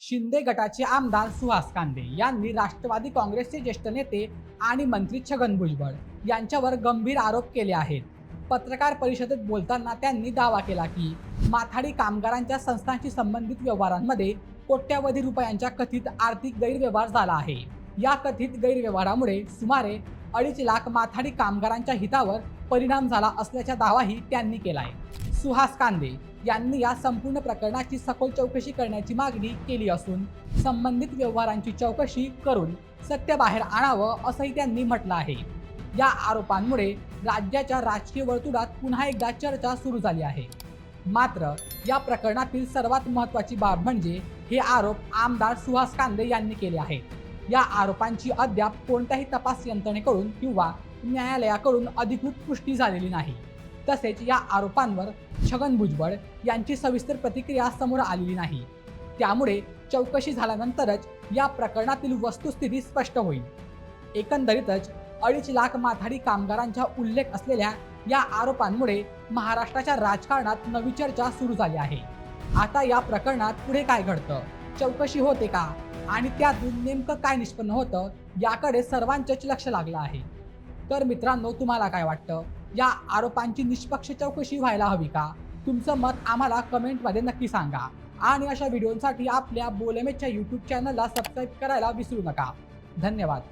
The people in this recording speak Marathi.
शिंदे गटाचे आमदार सुहास कांदे यांनी राष्ट्रवादी काँग्रेसचे ज्येष्ठ नेते आणि मंत्री छगन भुजबळ यांच्यावर गंभीर आरोप केले आहेत. पत्रकार परिषदेत बोलताना त्यांनी दावा केला की माथाडी कामगारांच्या संस्थांशी संबंधित व्यवहारांमध्ये कोट्यवधी रुपयांचा कथित आर्थिक गैरव्यवहार झाला आहे. या कथित गैरव्यवहारामुळे सुमारे 2.5 लाख माथाडी कामगारांच्या हितावर परिणाम झाला असल्याचा दावाही त्यांनी केलाय. सुहास कांदे यांनी या संपूर्ण प्रकरणाची सखोल चौकशी करण्याची मागणी केली असून संबंधित व्यवहारांची चौकशी करून सत्य बाहेर आणावं असंही त्यांनी म्हटलं आहे. या आरोपांमुळे राज्याच्या राजकीय वर्तुळात पुन्हा एकदा चर्चा सुरू झाली आहे. मात्र या प्रकरणातील सर्वात महत्त्वाची बाब म्हणजे हे आरोप आमदार सुहास कांदे यांनी केले आहेत. या आरोपांची अद्याप कोणत्याही तपास यंत्रणेकडून किंवा न्यायालयाकडून अधिकृत पुष्टी झालेली नाही. तसेच या आरोपांवर छगन भुजबळ यांची सविस्तर प्रतिक्रिया समोर आलेली नाही. त्यामुळे चौकशी झाल्यानंतरच या प्रकरणातील वस्तुस्थिती स्पष्ट होईल. एकंदरीतच 2.5 लाख माथाडी कामगारांचा उल्लेख असलेल्या या आरोपांमुळे महाराष्ट्राच्या राजकारणात नवी चर्चा सुरू झाली आहे. आता या प्रकरणात पुढे काय घडतं, चौकशी होते का आणि त्यातून नेमकं काय निष्पन्न होतं याकडे सर्वांचंच लक्ष लागलं आहे. तर मित्रांनो, तुम्हाला काय वाटतं, या आरोपांची निष्पक्ष चौकशी व्हायला हवी का? तुमचं मत आम्हाला कमेंटमध्ये नक्की सांगा आणि अशा व्हिडिओंसाठी आपल्या बोलमेच्या यूट्यूब चॅनलला सबस्क्राईब करायला विसरू नका. धन्यवाद.